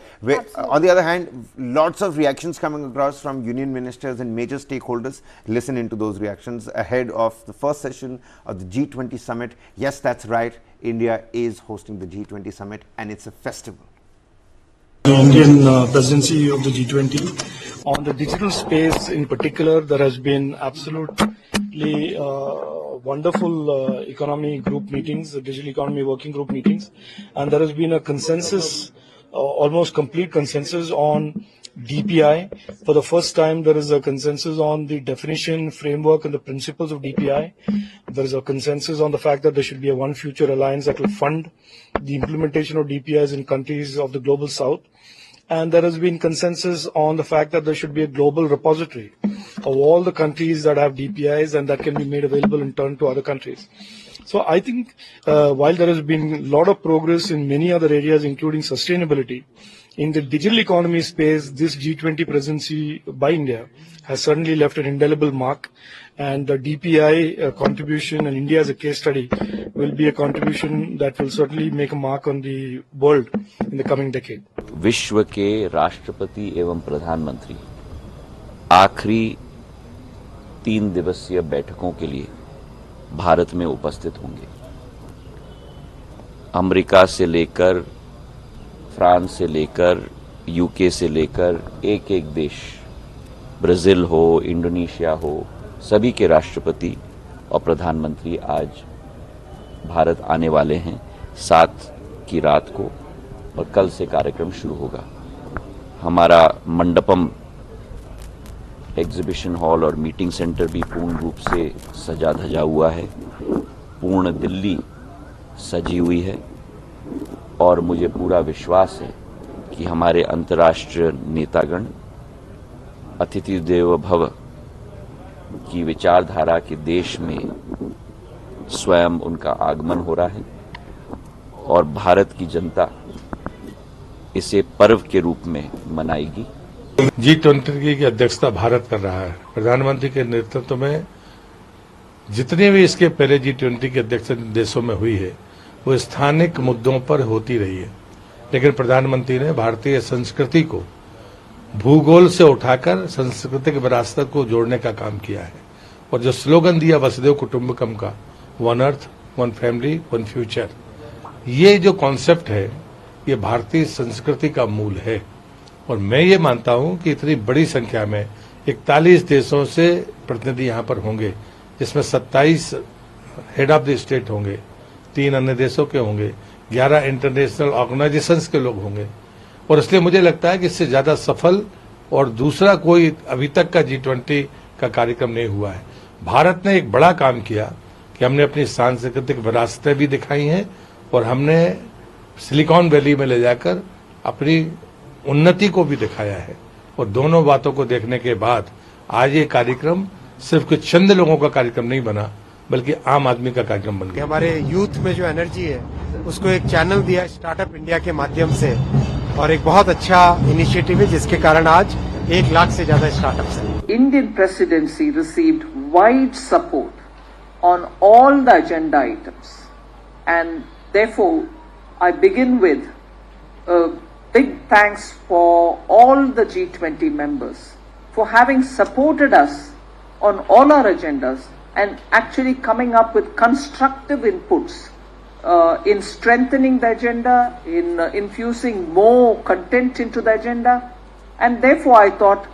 On the other hand, lots of reactions coming across from union ministers and major stakeholders. Listen into those reactions ahead of the first session of the G20 summit. Yes, that's right. India is hosting the G20 summit, and it's a festival. The Indian presidency of the G20. On the digital space in particular, there has been absolutely wonderful economy group meetings, digital economy working group meetings, and there has been a consensus, almost complete consensus on DPI. For the first time, there is a consensus on the definition, framework, and the principles of DPI. There is a consensus on the fact that there should be a One Future alliance that will fund the implementation of DPIs in countries of the global south. And there has been consensus on the fact that there should be a global repository of all the countries that have DPIs and that can be made available in turn to other countries. So I think while there has been a lot of progress in many other areas, including sustainability, in the digital economy space, this G20 presidency by India has certainly left an indelible mark, and the DPI contribution, and India as a case study, will be a contribution that will certainly make a mark on the world in the coming decade. विश्व के राष्ट्रपति एवं प्रधानमंत्री आखिरी 3 दिवसीय बैठकों के लिए भारत में उपस्थित होंगे। अमेरिका से लेकर फ्रांस से लेकर यूके से लेकर एक एक देश, ब्राजील हो, इंडोनेशिया हो, सभी के राष्ट्रपति और प्रधानमंत्री आज भारत आने वाले हैं 7 की रात को, और कल से कार्यक्रम शुरू होगा। हमारा मंडपम एग्जीबिशन हॉल और मीटिंग सेंटर भी पूर्ण रूप से सजा धजा हुआ है। पूर्ण दिल्ली सजी हुई है और मुझे पूरा विश्वास है कि हमारे अंतर्राष्ट्रीय नेतागण अतिथि देवो भव की विचारधारा के देश में स्वयं उनका आगमन हो रहा है और भारत की जनता इसे पर्व के रूप में मनाएगी। G20 की अध्यक्षता भारत कर रहा है। प्रधानमंत्री के नेतृत्व में जितने भी इसके पहले G20 की अध्यक्षता देशों में हुई है वो स्थानिक मुद्दों पर होती रही है, लेकिन प्रधानमंत्री ने भारतीय संस्कृति को भूगोल से उठाकर सांस्कृतिक विरासत को जोड़ने का काम किया है। और जो स्लोगन दिया वसुधैव कुटुंबकम का, one earth, one family, one future, ये जो कॉन्सेप्ट है ये भारतीय संस्कृति का मूल है। और मैं ये मानता हूं कि इतनी बड़ी संख्या में 41 देशों से प्रतिनिधि यहाँ पर होंगे, जिसमें 27 हेड ऑफ द स्टेट होंगे, 3 अन्य देशों के होंगे, 11 इंटरनेशनल ऑर्गेनाइजेशंस के लोग होंगे। और इसलिए मुझे लगता है कि इससे ज्यादा सफल और दूसरा कोई अभी तक का G20 का कार्यक्रम नहीं हुआ है। भारत ने एक बड़ा काम किया कि हमने अपनी सांस्कृतिक विरासतें भी दिखाई हैं और हमने सिलिकॉन वैली में ले जाकर अपनी उन्नति को भी दिखाया है। और दोनों बातों को देखने के बाद आज ये कार्यक्रम सिर्फ कुछ चंद लोगों का कार्यक्रम नहीं बना, बल्कि आम आदमी का कार्यक्रम बन गया। हमारे यूथ में जो एनर्जी है उसको एक चैनल दिया स्टार्टअप इंडिया के माध्यम से, और एक बहुत अच्छा इनिशिएटिव है जिसके कारण आज 1 लाख से ज्यादा स्टार्टअप्स हैं। Indian presidency received wide support on all the agenda items, and therefore I begin with a big thanks for all the G20 members for having supported us on all our agendas and actually coming up with constructive inputs in strengthening the agenda, in infusing more content into the agenda. And therefore I thought,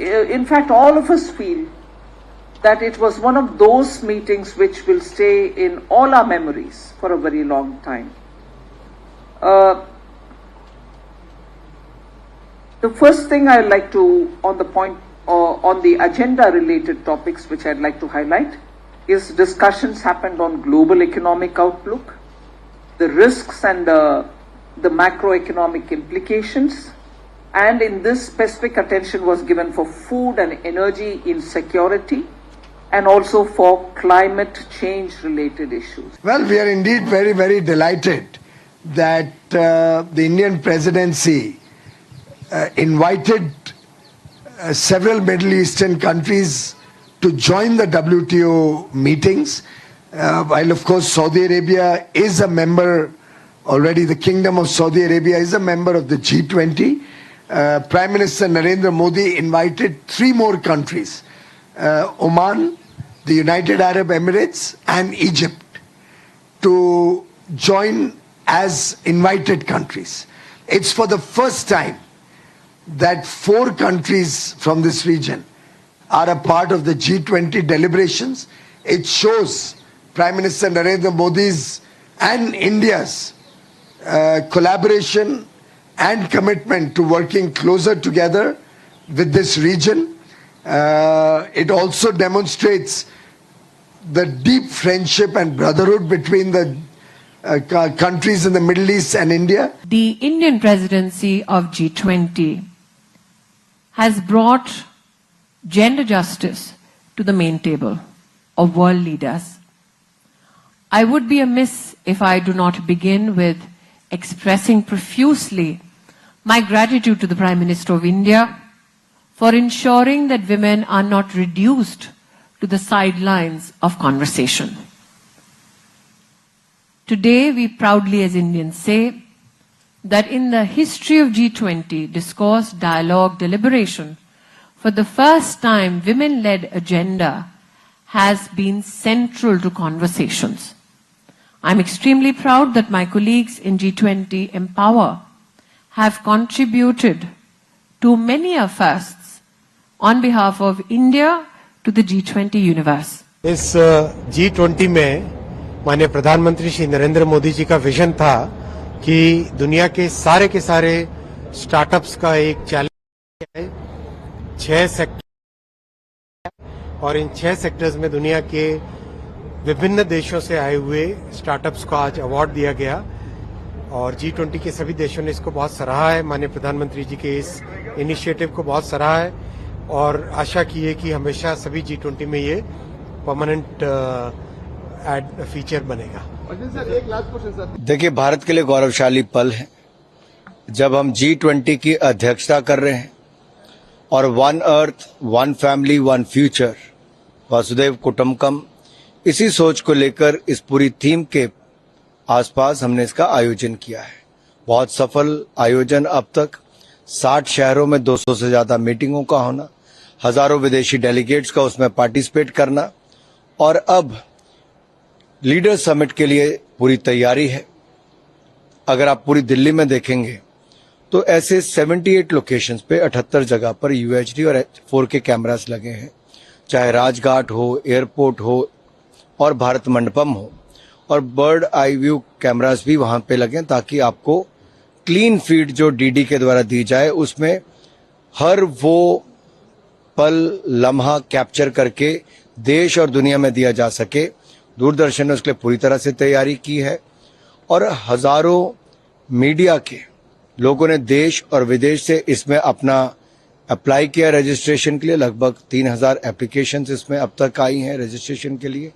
in fact all of us feel that it was one of those meetings which will stay in all our memories for a very long time. The first thing I'd like to, on the agenda related topics which I'd like to highlight, is discussions happened on global economic outlook, the risks and the macroeconomic implications, and in this specific attention was given for food and energy insecurity and also for climate change related issues. Well, we are indeed very, very delighted that the Indian presidency invited several Middle Eastern countries to join the WTO meetings. while of course Saudi Arabia is a member, already the Kingdom of Saudi Arabia is a member of the G20, Prime Minister Narendra Modi invited 3 more countries, Oman, the United Arab Emirates and Egypt, to join as invited countries. It's for the first time that 4 countries from this region are a part of the G20 deliberations. It shows Prime Minister Narendra Modi's and India's collaboration and commitment to working closer together with this region. It also demonstrates the deep friendship and brotherhood between the countries in the Middle East and India. The Indian presidency of G20 has brought gender justice to the main table of world leaders. I would be amiss if I do not begin with expressing profusely my gratitude to the Prime Minister of India for ensuring that women are not reduced to the sidelines of conversation. Today, we proudly as Indians say that in the history of G20, discourse, dialogue, deliberation, for the first time, women-led agenda has been central to conversations. I'm extremely proud that my colleagues in G20 Empower have contributed to many firsts on behalf of India to the G20 universe. इस G20 में माननीय प्रधानमंत्री श्री नरेंद्र मोदी जी का vision था कि दुनिया के सारे स्टार्टअप्स का एक चैलेंज है 6 सेक्टर, और इन 6 सेक्टर्स में दुनिया के विभिन्न देशों से आए हुए स्टार्टअप्स को आज अवार्ड दिया गया और G20 के सभी देशों ने इसको बहुत सराहा है। माननीय प्रधानमंत्री जी के इस इनिशिएटिव को बहुत सराहा है और आशा की है कि हमेशा सभी G20 में ये परमानेंट फीचर बनेगा। देखिए, भारत के लिए गौरवशाली पल है जब हम G20 की अध्यक्षता कर रहे हैं और one earth, one family, one future, वासुदेव कुटुंबकम, इसी सोच को लेकर इस पूरी थीम के आसपास हमने इसका आयोजन किया है। बहुत सफल आयोजन अब तक, 60 शहरों में 200 से ज्यादा मीटिंगों का होना, हजारों विदेशी डेलीगेट्स का उसमें पार्टिसिपेट करना और अब लीडर समिट के लिए पूरी तैयारी है। अगर आप पूरी दिल्ली में देखेंगे तो ऐसे 78 लोकेशंस पे 78 जगह पर UHD और 4K कैमरास लगे हैं, चाहे राजघाट हो, एयरपोर्ट हो और भारत मंडपम हो, और बर्ड आई व्यू कैमरास भी वहां पे लगे ताकि आपको क्लीन फीड जो DD के द्वारा दी जाए उसमें हर वो पल, लम्हा कैप्चर करके देश और दुनिया में दिया जा सके। दूरदर्शन ने उसके लिए पूरी तरह से तैयारी की है और हजारों मीडिया के लोगों ने देश और विदेश से इसमें अपना अप्लाई किया रजिस्ट्रेशन के लिए। लगभग 3000 एप्लीकेशंस इसमें अब तक आई हैं रजिस्ट्रेशन के लिए।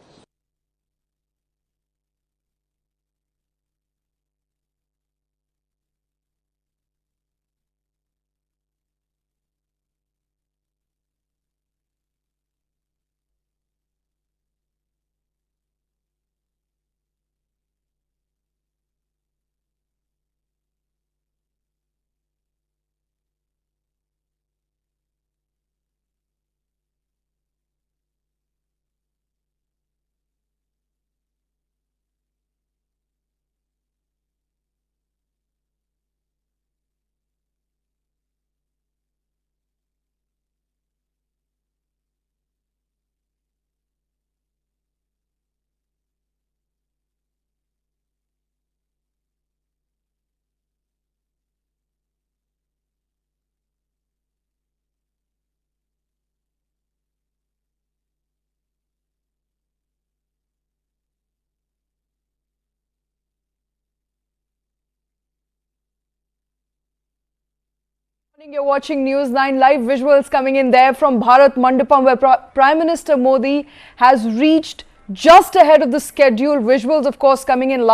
You're watching News 9 live visuals coming in there from Bharat Mandapam, where Prime Minister Modi has reached just ahead of the schedule. Visuals, of course, coming in live.